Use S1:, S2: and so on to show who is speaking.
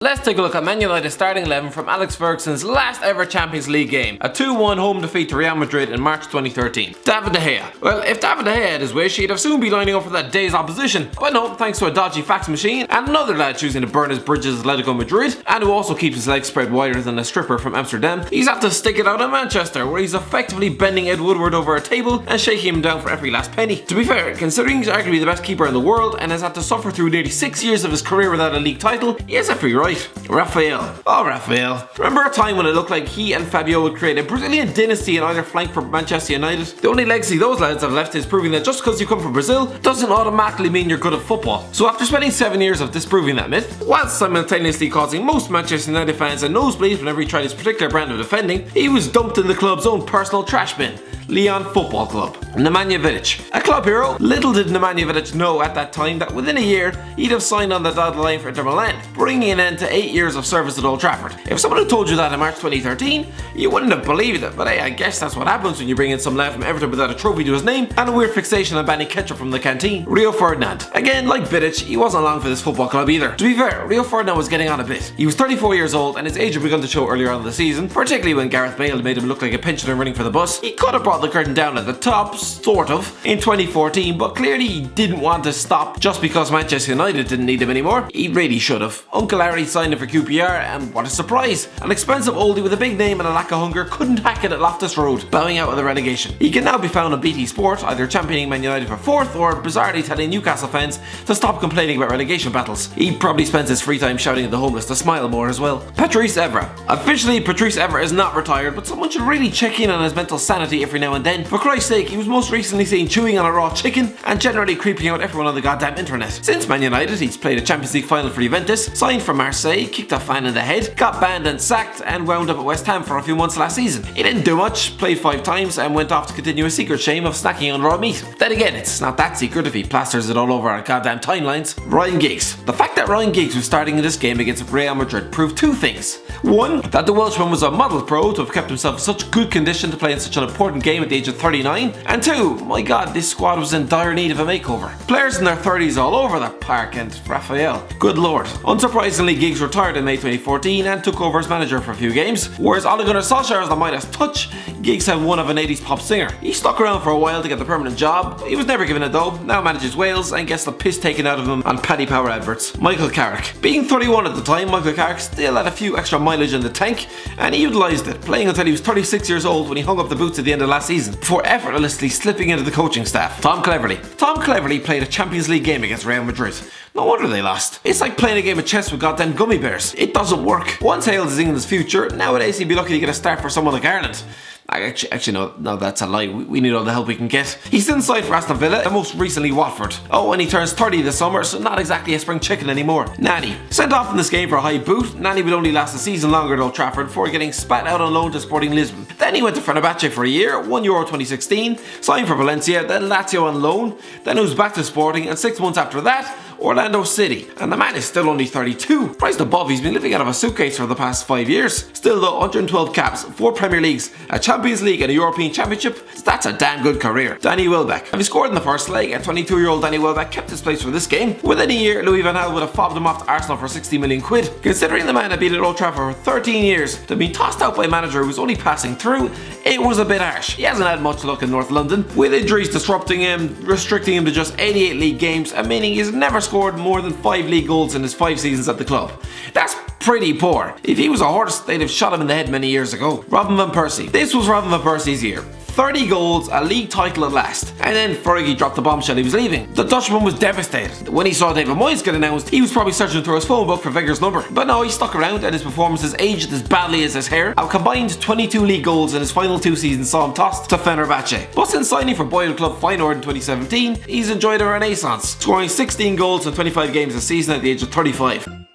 S1: Let's take a look at Man United's starting 11 from Alex Ferguson's last ever Champions League game, a 2-1 home defeat to Real Madrid in March 2013. David De Gea. Well, if David De Gea had his wish, he'd have soon be lining up for that day's opposition. But no, thanks to a dodgy fax machine and another lad choosing to burn his bridges at Atletico Madrid, and who also keeps his legs spread wider than a stripper from Amsterdam, he's had to stick it out in Manchester, where he's effectively bending Ed Woodward over a table and shaking him down for every last penny. To be fair, considering he's arguably the best keeper in the world and has had to suffer through nearly 6 years of his career without a league title, he has every right. Raphael. Oh, Raphael. Remember a time when it looked like he and Fabio would create a Brazilian dynasty in either flank for Manchester United? The only legacy those lads have left is proving that just because you come from Brazil doesn't automatically mean you're good at football. So after spending 7 years of disproving that myth, whilst simultaneously causing most Manchester United fans a nosebleed whenever he tried his particular brand of defending, he was dumped in the club's own personal trash bin, Lyon Football Club. Nemanja Vidic. A club hero, little did Nemanja Vidic know at that time that within a year he'd have signed on the dotted line for Inter Milan, bringing an end to 8 years of service at Old Trafford. If someone had told you that in March 2013, you wouldn't have believed it, but hey, I guess that's what happens when you bring in some lad from Everton without a trophy to his name and a weird fixation on banning ketchup from the canteen. Rio Ferdinand. Again, like Vidic, he wasn't long for this football club either. To be fair, Rio Ferdinand was getting on a bit. He was 34 years old and his age had begun to show earlier on in the season, particularly when Gareth Bale made him look like a pensioner running for the bus. He could have brought the curtain down at the top, sort of, in 2014, but clearly he didn't want to stop just because Manchester United didn't need him anymore. He really should have. Uncle Harry signed him for QPR, and what a surprise! An expensive oldie with a big name and a lack of hunger couldn't hack it at Loftus Road, bowing out of the relegation. He can now be found on BT Sport, either championing Man United for 4th or bizarrely telling Newcastle fans to stop complaining about relegation battles. He probably spends his free time shouting at the homeless to smile more as well. Patrice Evra. Officially, Patrice Evra is not retired, but someone should really check in on his mental sanity every now and then. For Christ's sake, he was most recently seen chewing on a raw chicken and generally creeping out everyone on the goddamn internet. Since Man United, he's played a Champions League final for Juventus, signed for Marseille, kicked a fan in the head, got banned and sacked, and wound up at West Ham for a few months last season. He didn't do much, played 5 times, and went off to continue a secret shame of snacking on raw meat. Then again, it's not that secret if he plasters it all over our goddamn timelines. Ryan Giggs. The fact that Ryan Giggs was starting in this game against Real Madrid proved 2 things. One, that the Welshman was a model pro to have kept himself in such good condition to play in such an important game at the age of 39, and 2, my god, this squad was in dire need of a makeover. Players in their 30s all over that park, and Raphael. Good lord. Unsurprisingly, Giggs retired in May 2014 and took over as manager for a few games, whereas Ole Gunnar Solskjaer is the Midas touch, Giggs had one of an 80s pop singer. He stuck around for a while to get the permanent job, he was never given it though, now manages Wales and gets the piss taken out of him on Paddy Power adverts. Michael Carrick. Being 31 at the time, Michael Carrick still had a few extra mileage in the tank, and he utilised it, playing until he was 36 years old when he hung up the boots at the end of last season, before effortlessly slipping into the coaching staff. Tom Cleverley. Tom Cleverley played a Champions League game against Real Madrid. No wonder they lost. It's like playing a game of chess with goddamn gummy bears. It doesn't work. Once hailed as England's future, nowadays he'd be lucky to get a start for someone like Ireland. Actually, no, that's a lie. We need all the help we can get. He's since signed for Aston Villa and most recently Watford. Oh, and he turns 30 this summer, so not exactly a spring chicken anymore. Nani. Sent off in this game for a high boot, Nani would only last a season longer at Old Trafford before getting spat out on loan to Sporting Lisbon. Then he went to Fenerbahce for a year, won Euro 2016, signed for Valencia, then Lazio on loan, then he was back to Sporting, and 6 months after that, Orlando City. And the man is still only 32. Priced above, he's been living out of a suitcase for the past 5 years. Still though, 112 caps, 4 Premier Leagues, a Champions League and a European Championship, that's a damn good career. Danny Welbeck. Having scored in the first leg, a 22-year-old Danny Welbeck kept his place for this game. Within a year, Louis van Gaal would have fobbed him off to Arsenal for 60 million quid. Considering the man had been at Old Trafford for 13 years, to be tossed out by a manager who was only passing through, it was a bit harsh. He hasn't had much luck in North London, with injuries disrupting him, restricting him to just 88 league games, and meaning he's never scored more than 5 league goals in his 5 seasons at the club. That's pretty poor. If he was a horse, they'd have shot him in the head many years ago. Robin van Persie. This was Robin van Persie's year. 30 goals, a league title at last. And then Fergie dropped the bombshell he was leaving. The Dutchman was devastated. When he saw David Moyes get announced, he was probably searching through his phone book for Weger's number. But no, he stuck around and his performances aged as badly as his hair. A combined 22 league goals in his final 2 seasons saw him tossed to Fenerbahce. But since signing for Boyle Club Feyenoord in 2017, he's enjoyed a renaissance, scoring 16 goals in 25 games a season at the age of 35.